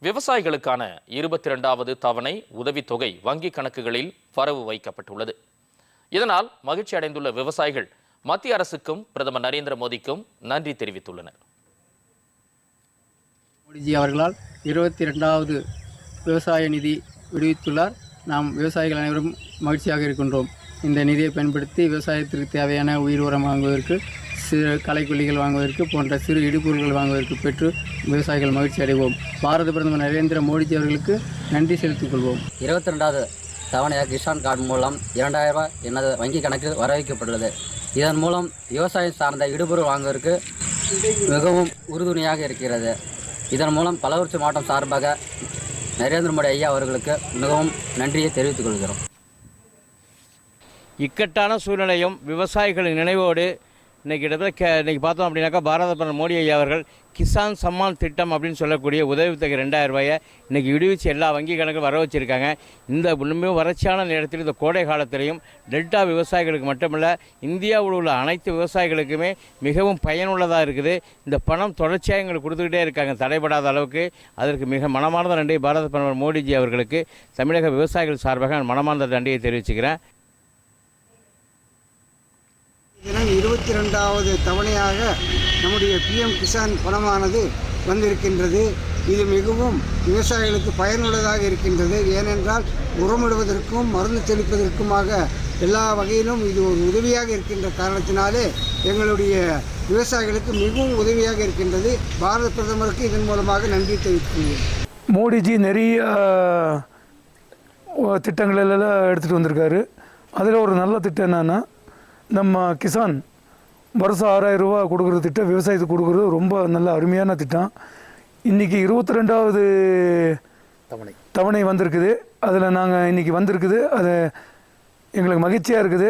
விவசாயிகளுக்கான 22வது தவணை உதவித்தொகை வங்கி கணக்குகளில் வரவு வைக்கப்பட்டுள்ளது. இதனால் மகிழ்ச்சி அடைந்துள்ள விவசாயிகள் மத்திய அரசுக்கும் பிரதமர் நரேந்திர மோடிக்கும் நன்றி தெரிவித்துள்ளனர். மோடிஜி அவர்களால் 22வது விவசாய நிதி விடுவித்துள்ளார். நாம் விவசாயிகள் அனைவரும் மகிழ்ச்சியாக இருக்கின்றோம். இந்த நிதியை பயன்படுத்தி விவசாயத்திற்கு தேவையான உயிர் உரம் வாங்குவதற்கு, சிறு களைக்கொல்லிகள் வாங்குவதற்கு போன்ற சிறு இடுபொருள்கள் வாங்குவதற்கு பெற்று விவசாயிகள் மகிழ்ச்சி அடைவோம். பாரத பிரதமர் நரேந்திர மோடிஜி அவர்களுக்கு நன்றி செலுத்திக் கொள்வோம். 22வது தவணையாக கிசான் கார்டு மூலம் 2000 ரூபாய் எனது வங்கி கணக்கில் வரவைக்கப்பட்டுள்ளது. இதன் மூலம் விவசாயம் சார்ந்த இடுபொருள் வாங்குவதற்கு மிகவும் உறுதுணையாக இருக்கிறது. இதன் மூலம் கள்ளக்குறிச்சி மாவட்டம் சார்பாக நரேந்திர மோடி ஐயா அவர்களுக்கு மிகவும் நன்றியை தெரிவித்துக் கொள்கிறோம். இக்கட்டான சூழ்நிலையும் விவசாயிகளின் நினைவோடு இன்றைக்கி பார்த்தோம் அப்படின்னாக்கா பாரத பிரதமர் மோடி ஐயா அவர்கள் கிசான் சம்மான் திட்டம் அப்படின்னு சொல்லக்கூடிய உதவித்தொகை 2000 ரூபாயை இன்றைக்கி விடுவிச்சு எல்லா வங்கி கணக்கில் வர வச்சுருக்காங்க. இந்த மிகவும் வறட்சியான நேரத்தில் இந்த கோடை காலத்திலையும் டெல்டா விவசாயிகளுக்கு மட்டுமல்ல, இந்தியாவில் உள்ள அனைத்து விவசாயிகளுக்குமே மிகவும் பயனுள்ளதாக இருக்குது. இந்த பணம் தொடர்ச்சியாக எங்களுக்கு கொடுத்துக்கிட்டே இருக்காங்க தடைபடாத அளவுக்கு. அதற்கு மிக மனமார்ந்த நன்றி பாரத பிரதமர் மோடிஜி அவர்களுக்கு தமிழக விவசாயிகள் சார்பாக மனமார்ந்த நன்றியை தெரிவிச்சுக்கிறேன். தினம் 22வது தவணையாக நம்முடைய PM கிசான் பணமானது வந்திருக்கின்றது. இது மிகவும் விவசாயிகளுக்கு பயனுள்ளதாக இருக்கின்றது. ஏனென்றால் உரமிடுவதற்கும் மருந்து தெளிப்பதற்குமாக எல்லா வகையிலும் இது ஒரு உதவியாக இருக்கின்ற காரணத்தினாலே எங்களுடைய விவசாயிகளுக்கு மிகவும் உதவியாக இருக்கின்றது. பாரத பிரதமருக்கு இதன் மூலமாக நன்றி தெரிவித்துள்ளேன். மோடிஜி நிறைய திட்டங்களெல்லாம் எடுத்துகிட்டு வந்திருக்காரு. அதில் ஒரு நல்ல திட்டம் என்னென்னா, நம்ம கிசான் வருஷம் 6000 ரூபா கொடுக்குற திட்டம் விவசாயத்துக்கு கொடுக்குறது ரொம்ப நல்ல அருமையான திட்டம். இன்றைக்கி 22வது தவணை வந்திருக்குது. அதில் நாங்கள் இன்றைக்கி வந்திருக்குது. அது எங்களுக்கு மகிழ்ச்சியாக இருக்குது.